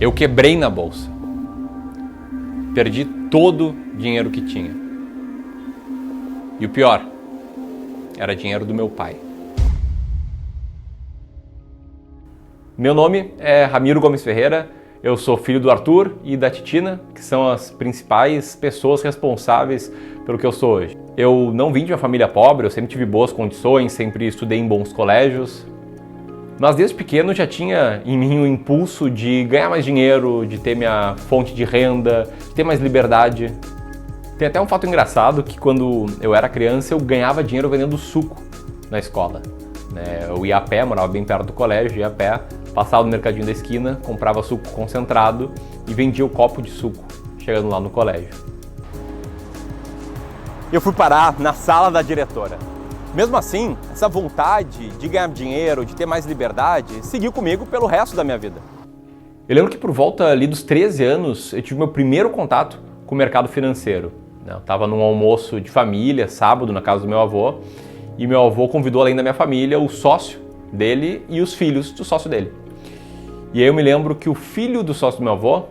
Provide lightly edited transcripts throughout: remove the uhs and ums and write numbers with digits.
Eu quebrei na bolsa. Perdi todo o dinheiro que tinha. E o pior, era dinheiro do meu pai. Meu nome é Ramiro Gomes Ferreira, eu sou filho do Arthur e da Titina, que são as principais pessoas responsáveis pelo que eu sou hoje. Eu não vim de uma família pobre, eu sempre tive boas condições, sempre estudei em bons colégios, mas desde pequeno já tinha em mim o impulso de ganhar mais dinheiro, de ter minha fonte de renda, de ter mais liberdade. Tem até um fato engraçado que quando eu era criança eu ganhava dinheiro vendendo suco na escola. Eu ia a pé, morava bem perto do colégio, ia a pé, passava no mercadinho da esquina, comprava suco concentrado e vendia o copo de suco, chegando lá no colégio. Eu fui parar na sala da diretora. Mesmo assim, essa vontade de ganhar dinheiro, de ter mais liberdade, seguiu comigo pelo resto da minha vida. Eu lembro que por volta ali dos 13 anos, eu tive meu primeiro contato com o mercado financeiro. Eu estava num almoço de família, sábado, na casa do meu avô, e meu avô convidou, além da minha família, o sócio dele e os filhos do sócio dele. E aí eu me lembro que o filho do sócio do meu avô,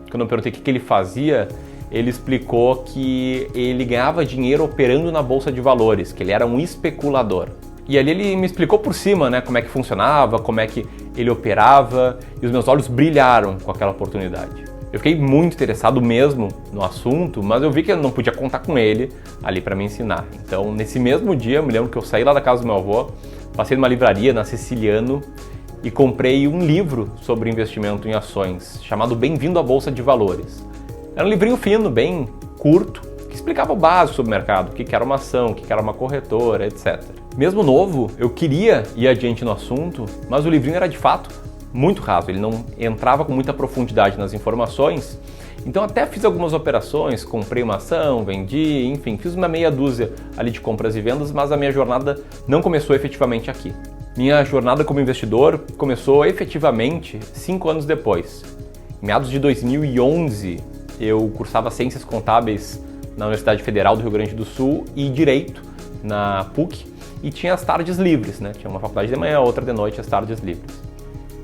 quando eu perguntei o que ele fazia, ele explicou que ele ganhava dinheiro operando na bolsa de valores, que ele era um especulador. E ali ele me explicou por cima, como é que funcionava, como é que ele operava, e os meus olhos brilharam com aquela oportunidade. Eu fiquei muito interessado mesmo no assunto, mas eu vi que eu não podia contar com ele ali para me ensinar. Então, nesse mesmo dia, eu me lembro que eu saí lá da casa do meu avô, passei numa livraria na Siciliano e comprei um livro sobre investimento em ações, chamado Bem-vindo à Bolsa de Valores. Era um livrinho fino, bem curto, que explicava o básico sobre o mercado, o que era uma ação, o que era uma corretora, etc. Mesmo novo, eu queria ir adiante no assunto, mas o livrinho era de fato muito raso, ele não entrava com muita profundidade nas informações, então até fiz algumas operações, comprei uma ação, vendi, enfim, fiz uma meia dúzia ali de compras e vendas, mas a minha jornada não começou efetivamente aqui. Minha jornada como investidor começou efetivamente 5 anos depois. Em meados de 2011, eu cursava Ciências Contábeis na Universidade Federal do Rio Grande do Sul e Direito na PUC, e tinha as tardes livres, Tinha uma faculdade de manhã, outra de noite, as tardes livres.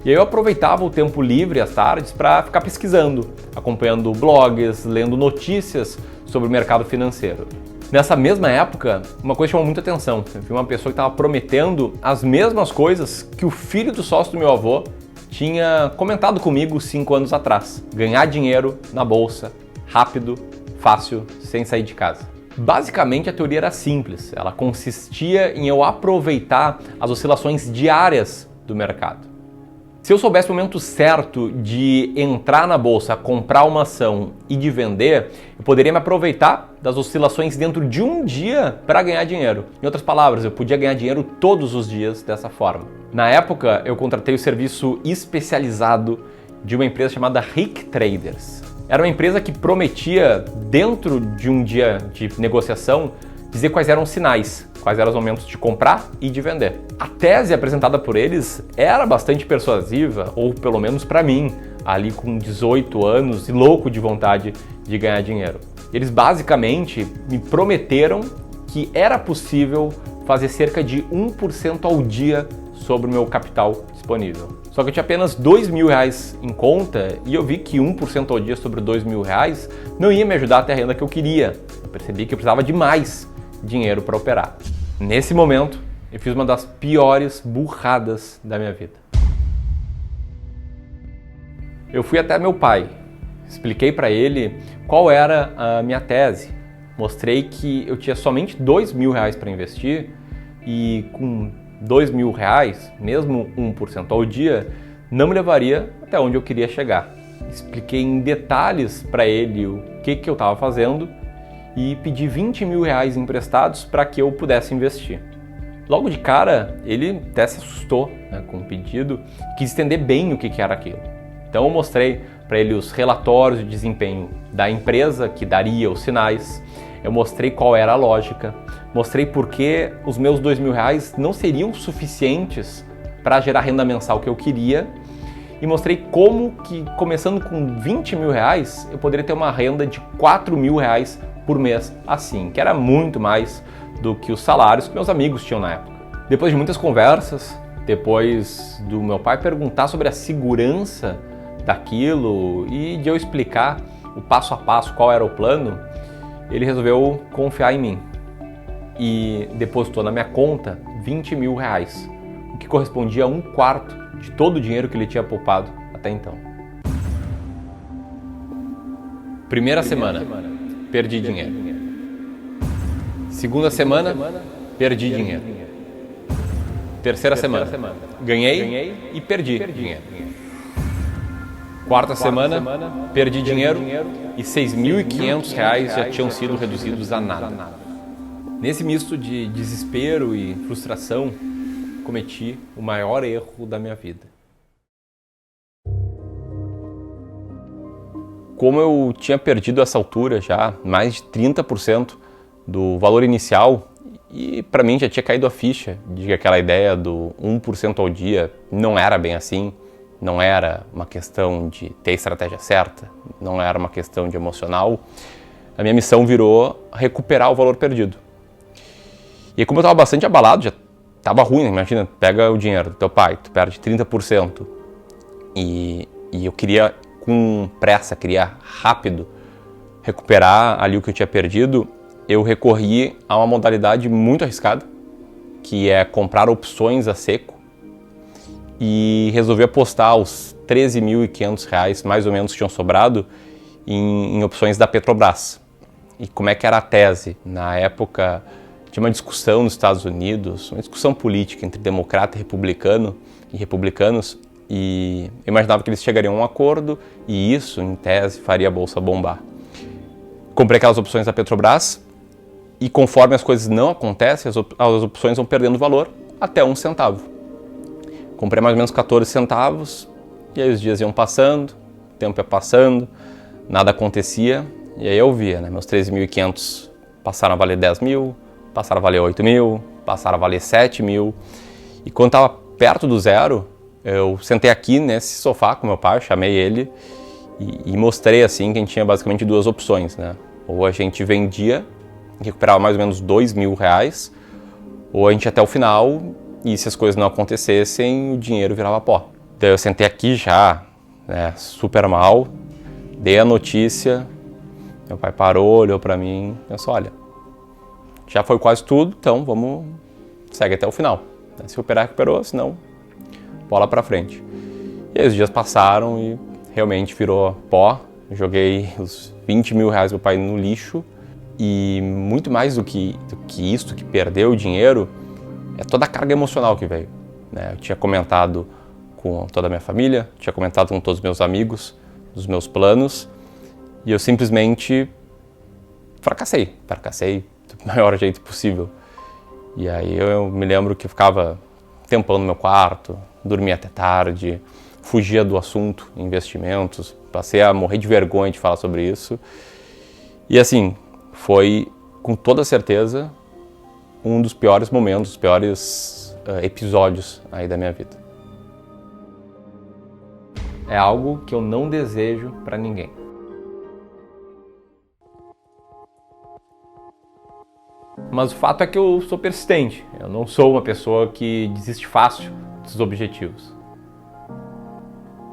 E aí eu aproveitava o tempo livre, as tardes, para ficar pesquisando, acompanhando blogs, lendo notícias sobre o mercado financeiro. Nessa mesma época, uma coisa chamou muita atenção. Eu vi uma pessoa que estava prometendo as mesmas coisas que o filho do sócio do meu avô tinha comentado comigo 5 anos atrás. Ganhar dinheiro na bolsa, rápido, fácil, sem sair de casa. Basicamente a teoria era simples, ela consistia em eu aproveitar as oscilações diárias do mercado. Se eu soubesse o momento certo de entrar na bolsa, comprar uma ação e de vender, eu poderia me aproveitar das oscilações dentro de um dia para ganhar dinheiro. Em outras palavras, eu podia ganhar dinheiro todos os dias dessa forma. Na época, eu contratei o serviço especializado de uma empresa chamada Rick Traders. Era uma empresa que prometia, dentro de um dia de negociação, dizer quais eram os sinais, quais eram os momentos de comprar e de vender. A tese apresentada por eles era bastante persuasiva, ou pelo menos para mim, ali com 18 anos e louco de vontade de ganhar dinheiro. Eles basicamente me prometeram que era possível fazer cerca de 1% ao dia sobre o meu capital disponível. Só que eu tinha apenas R$2.000 em conta e eu vi que 1% ao dia sobre R$2.000 não ia me ajudar a ter a renda que eu queria. Eu percebi que eu precisava de mais dinheiro para operar. Nesse momento, eu fiz uma das piores burradas da minha vida. Eu fui até meu pai, expliquei para ele qual era a minha tese, mostrei que eu tinha somente R$2.000 para investir e com R$2.000, mesmo 1% ao dia, não me levaria até onde eu queria chegar. Expliquei em detalhes para ele o que eu estava fazendo e pedi R$20.000 emprestados para que eu pudesse investir. Logo de cara, ele até se assustou com o pedido e quis entender bem o que era aquilo. Então eu mostrei para ele os relatórios de desempenho da empresa que daria os sinais, eu mostrei qual era a lógica, mostrei por que os meus R$2.000 não seriam suficientes para gerar renda mensal que eu queria e mostrei como que, começando com R$20.000, eu poderia ter uma renda de R$4.000 por mês assim, que era muito mais do que os salários que meus amigos tinham na época. Depois de muitas conversas, depois do meu pai perguntar sobre a segurança daquilo e de eu explicar o passo a passo qual era o plano, ele resolveu confiar em mim e depositou na minha conta R$20 mil, o que correspondia a 1/4 de todo o dinheiro que ele tinha poupado até então. Primeira semana, perdi dinheiro. Segunda semana, perdi dinheiro. Terceira semana, ganhei e perdi dinheiro. Quarta semana, perdi dinheiro e R$6.500 já tinham sido reduzidos a nada. Nesse misto de desespero e frustração, cometi o maior erro da minha vida. Como eu tinha perdido a essa altura já mais de 30% do valor inicial, e para mim já tinha caído a ficha de que aquela ideia do 1% ao dia não era bem assim, não era uma questão de ter a estratégia certa, não era uma questão de emocional, a minha missão virou recuperar o valor perdido. E como eu estava bastante abalado, já estava ruim, imagina, pega o dinheiro do teu pai, tu perde 30%, e eu queria com pressa, queria rápido recuperar ali o que eu tinha perdido, eu recorri a uma modalidade muito arriscada, que é comprar opções a seco, e resolvi apostar os R$13.500, mais ou menos, que tinham sobrado, em opções da Petrobras. E como é que era a tese? Na época, tinha uma discussão nos Estados Unidos, uma discussão política entre democrata e republicanos, e eu imaginava que eles chegariam a um acordo, e isso, em tese, faria a bolsa bombar. Comprei aquelas opções da Petrobras, e conforme as coisas não acontecem, as opções vão perdendo valor até 1 centavo. Comprei mais ou menos 14 centavos, e aí os dias iam passando, o tempo ia passando, nada acontecia, e aí eu via, né, meus 13.500 passaram a valer 10 mil, passaram a valer 8 mil, passaram a valer 7 mil, e quando estava perto do zero, eu sentei aqui nesse sofá com meu pai, chamei ele e mostrei assim que a gente tinha basicamente duas opções, né? Ou a gente vendia, recuperava mais ou menos R$2.000, ou a gente ia até o final e se as coisas não acontecessem, o dinheiro virava pó. Daí eu sentei aqui já, né, super mal, dei a notícia, meu pai parou, olhou pra mim e pensou, olha, já foi quase tudo, então vamos, segue até o final. Se recuperar, recuperou, senão bola pra frente. E aí os dias passaram e realmente virou pó. Eu joguei os R$20 mil do meu pai no lixo e muito mais do que isso, que perdeu o dinheiro, é toda a carga emocional que veio, né? Eu tinha comentado com toda a minha família, tinha comentado com todos os meus amigos, dos meus planos, e eu simplesmente fracassei do maior jeito possível. E aí eu me lembro que eu ficava tempão no meu quarto, dormia até tarde, fugia do assunto, investimentos, passei a morrer de vergonha de falar sobre isso. E assim, foi com toda certeza um dos piores momentos, os piores episódios aí da minha vida. É algo que eu não desejo para ninguém. Mas o fato é que eu sou persistente, eu não sou uma pessoa que desiste fácil dos objetivos.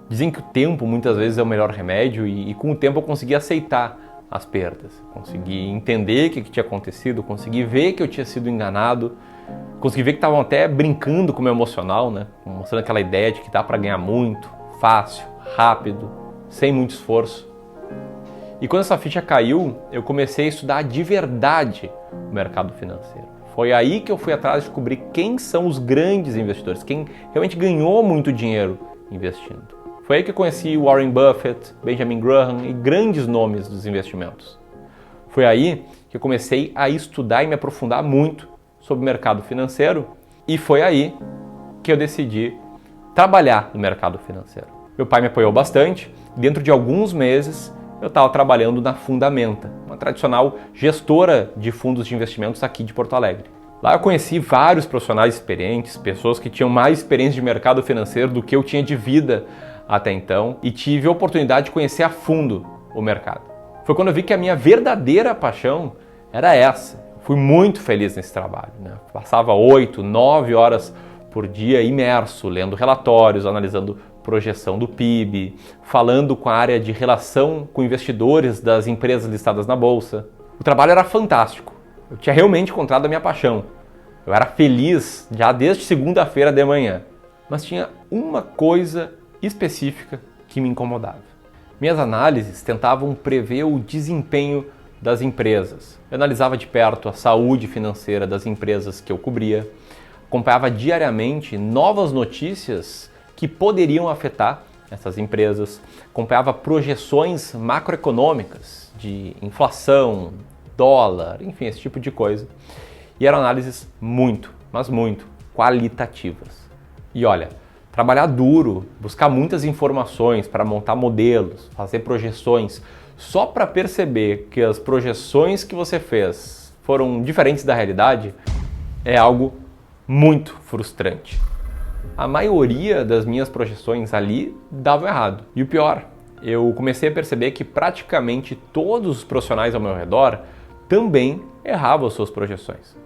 Dizem que o tempo muitas vezes é o melhor remédio e com o tempo eu consegui aceitar as perdas, consegui entender o que tinha acontecido, consegui ver que eu tinha sido enganado, consegui ver que estavam até brincando com o meu emocional, né? Mostrando aquela ideia de que dá para ganhar muito, fácil, rápido, sem muito esforço. E quando essa ficha caiu, eu comecei a estudar de verdade o mercado financeiro. Foi aí que eu fui atrás de descobrir quem são os grandes investidores, quem realmente ganhou muito dinheiro investindo. Foi aí que eu conheci Warren Buffett, Benjamin Graham e grandes nomes dos investimentos. Foi aí que eu comecei a estudar e me aprofundar muito sobre o mercado financeiro e foi aí que eu decidi trabalhar no mercado financeiro. Meu pai me apoiou bastante. Dentro de alguns meses, eu estava trabalhando na Fundamenta, uma tradicional gestora de fundos de investimentos aqui de Porto Alegre. Lá eu conheci vários profissionais experientes, pessoas que tinham mais experiência de mercado financeiro do que eu tinha de vida até então e tive a oportunidade de conhecer a fundo o mercado. Foi quando eu vi que a minha verdadeira paixão era essa. Fui muito feliz nesse trabalho, né? Passava 8, 9 horas por dia imerso, lendo relatórios, analisando projeção do PIB, falando com a área de relação com investidores das empresas listadas na bolsa. O trabalho era fantástico. Eu tinha realmente encontrado a minha paixão. Eu era feliz já desde segunda-feira de manhã. Mas tinha uma coisa específica que me incomodava. Minhas análises tentavam prever o desempenho das empresas. Eu analisava de perto a saúde financeira das empresas que eu cobria, acompanhava diariamente novas notícias que poderiam afetar essas empresas, acompanhava projeções macroeconômicas de inflação, dólar, enfim, esse tipo de coisa. E eram análises muito, mas muito qualitativas. E olha, trabalhar duro, buscar muitas informações para montar modelos, fazer projeções, só para perceber que as projeções que você fez foram diferentes da realidade, é algo muito frustrante. A maioria das minhas projeções ali davam errado. E o pior, eu comecei a perceber que praticamente todos os profissionais ao meu redor também erravam suas projeções.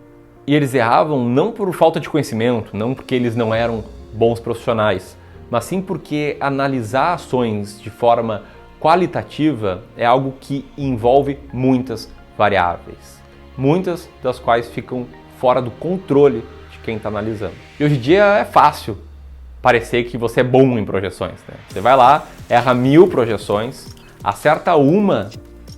E eles erravam não por falta de conhecimento, não porque eles não eram bons profissionais, mas sim porque analisar ações de forma qualitativa é algo que envolve muitas variáveis, muitas das quais ficam fora do controle de quem está analisando. E hoje em dia é fácil parecer que você é bom em projeções, né? Você vai lá, erra 1000 projeções, acerta uma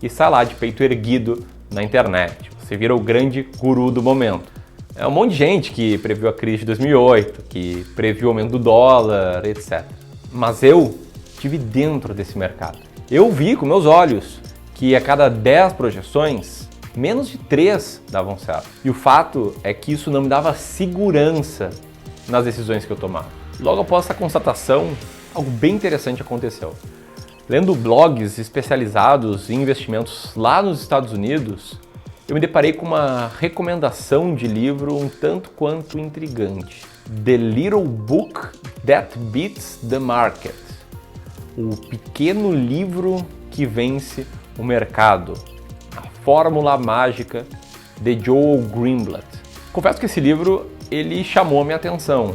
e sai lá de peito erguido na internet. Você vira o grande guru do momento. É um monte de gente que previu a crise de 2008, que previu o aumento do dólar, etc. Mas eu estive dentro desse mercado. Eu vi com meus olhos que a cada 10 projeções, menos de 3 davam certo. E o fato é que isso não me dava segurança nas decisões que eu tomava. Logo após essa constatação, algo bem interessante aconteceu. Lendo blogs especializados em investimentos lá nos Estados Unidos, eu me deparei com uma recomendação de livro um tanto quanto intrigante. The Little Book That Beats the Market. O pequeno livro que vence o mercado. A fórmula mágica de Joel Greenblatt. Confesso que esse livro ele chamou a minha atenção,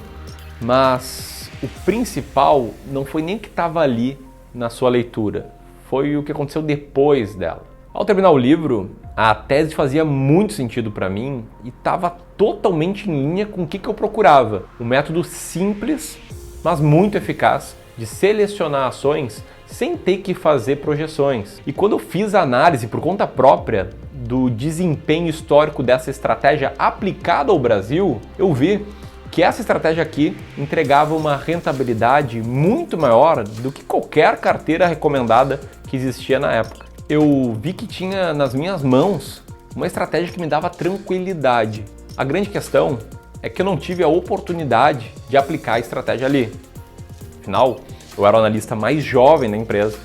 mas o principal não foi nem o que estava ali na sua leitura, foi o que aconteceu depois dela. Ao terminar o livro, a tese fazia muito sentido para mim e estava totalmente em linha com o que eu procurava. Um método simples, mas muito eficaz de selecionar ações sem ter que fazer projeções. E quando eu fiz a análise por conta própria do desempenho histórico dessa estratégia aplicada ao Brasil, eu vi que essa estratégia aqui entregava uma rentabilidade muito maior do que qualquer carteira recomendada que existia na época. Eu vi que tinha nas minhas mãos uma estratégia que me dava tranquilidade. A grande questão é que eu não tive a oportunidade de aplicar a estratégia ali. Afinal, eu era o analista mais jovem da empresa,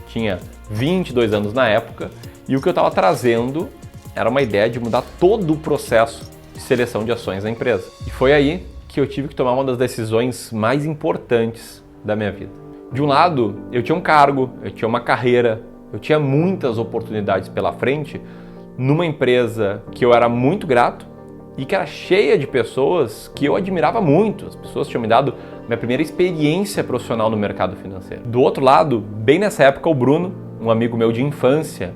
tinha 22 anos na época, e o que eu estava trazendo era uma ideia de mudar todo o processo de seleção de ações da empresa. E foi aí que eu tive que tomar uma das decisões mais importantes da minha vida. De um lado, eu tinha um cargo, eu tinha uma carreira, eu tinha muitas oportunidades pela frente numa empresa que eu era muito grato e que era cheia de pessoas que eu admirava muito. As pessoas tinham me dado minha primeira experiência profissional no mercado financeiro. Do outro lado, bem nessa época, o Bruno, um amigo meu de infância,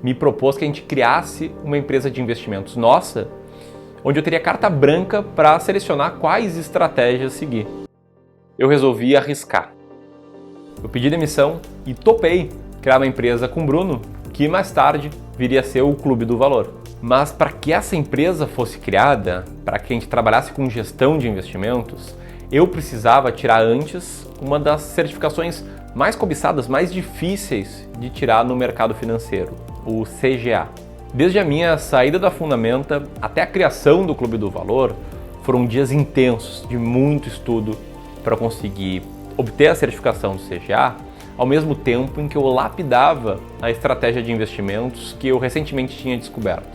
me propôs que a gente criasse uma empresa de investimentos nossa, onde eu teria carta branca para selecionar quais estratégias seguir. Eu resolvi arriscar. Eu pedi demissão e topei criar uma empresa com o Bruno, que mais tarde viria a ser o Clube do Valor. Mas para que essa empresa fosse criada, para que a gente trabalhasse com gestão de investimentos, eu precisava tirar antes uma das certificações mais cobiçadas, mais difíceis de tirar no mercado financeiro, o CGA. Desde a minha saída da Fundamenta até a criação do Clube do Valor, foram dias intensos de muito estudo para conseguir obter a certificação do CGA, ao mesmo tempo em que eu lapidava a estratégia de investimentos que eu recentemente tinha descoberto.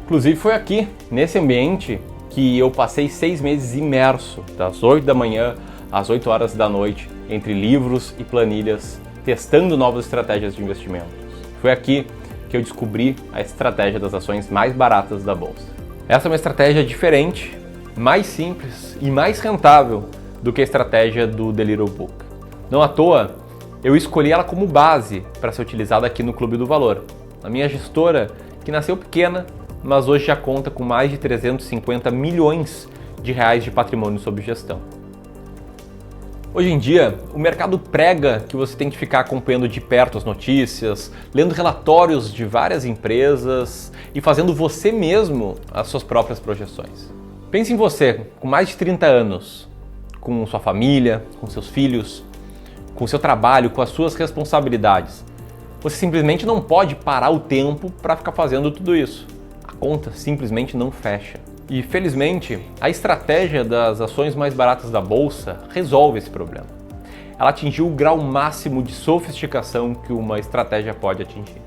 Inclusive foi aqui, nesse ambiente, que eu passei 6 meses imerso, das 8 da manhã às 8 horas da noite, entre livros e planilhas, testando novas estratégias de investimentos. Foi aqui que eu descobri a estratégia das ações mais baratas da bolsa. Essa é uma estratégia diferente, mais simples e mais rentável do que a estratégia do The Little Book. Não à toa, eu escolhi ela como base para ser utilizada aqui no Clube do Valor. A minha gestora, que nasceu pequena, mas hoje já conta com mais de 350 milhões de reais de patrimônio sob gestão. Hoje em dia, o mercado prega que você tem que ficar acompanhando de perto as notícias, lendo relatórios de várias empresas e fazendo você mesmo as suas próprias projeções. Pense em você, com mais de 30 anos, com sua família, com seus filhos, com seu trabalho, com as suas responsabilidades. Você simplesmente não pode parar o tempo para ficar fazendo tudo isso. A conta simplesmente não fecha. E felizmente, a estratégia das ações mais baratas da bolsa resolve esse problema. Ela atingiu o grau máximo de sofisticação que uma estratégia pode atingir: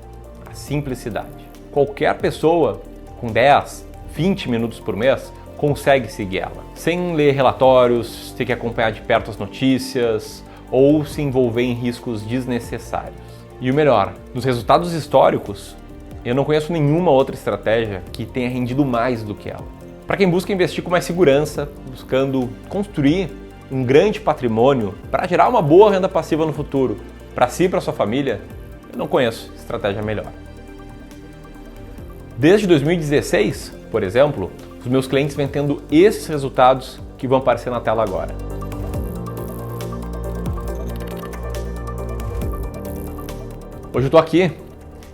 a simplicidade. Qualquer pessoa com 10, 20 minutos por mês consegue seguir ela, sem ler relatórios, ter que acompanhar de perto as notícias ou se envolver em riscos desnecessários. E o melhor, nos resultados históricos, eu não conheço nenhuma outra estratégia que tenha rendido mais do que ela. Para quem busca investir com mais segurança, buscando construir um grande patrimônio para gerar uma boa renda passiva no futuro, para si e para sua família, eu não conheço estratégia melhor. Desde 2016, por exemplo, os meus clientes vêm tendo esses resultados que vão aparecer na tela agora. Hoje eu estou aqui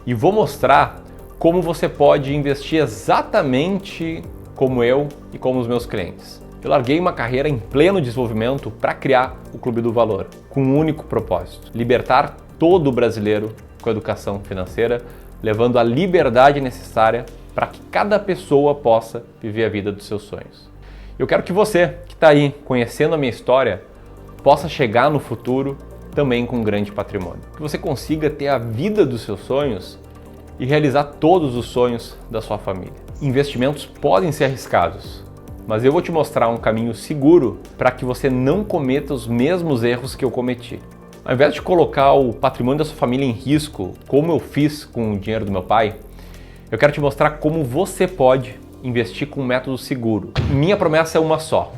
e vou mostrar como você pode investir exatamente como eu e como os meus clientes. Eu larguei uma carreira em pleno desenvolvimento para criar o Clube do Valor, com um único propósito: libertar todo brasileiro com a educação financeira, levando a liberdade necessária para que cada pessoa possa viver a vida dos seus sonhos. Eu quero que você, que está aí conhecendo a minha história, possa chegar no futuro também com um grande patrimônio. Que você consiga ter a vida dos seus sonhos e realizar todos os sonhos da sua família. Investimentos podem ser arriscados, mas eu vou te mostrar um caminho seguro para que você não cometa os mesmos erros que eu cometi. Ao invés de colocar o patrimônio da sua família em risco, como eu fiz com o dinheiro do meu pai, eu quero te mostrar como você pode investir com um método seguro. Minha promessa é uma só: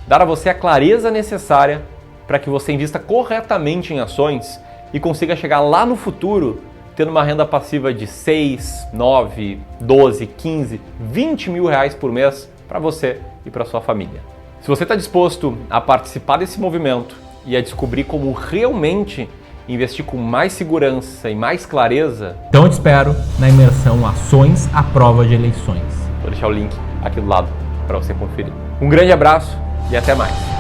dar a você a clareza necessária para que você invista corretamente em ações e consiga chegar lá no futuro tendo uma renda passiva de 6, 9, 12, 15, 20 mil reais por mês para você e para sua família. Se você está disposto a participar desse movimento e a descobrir como realmente investir com mais segurança e mais clareza, então eu te espero na imersão Ações à Prova de Eleições. Vou deixar o link aqui do lado para você conferir. Um grande abraço e até mais!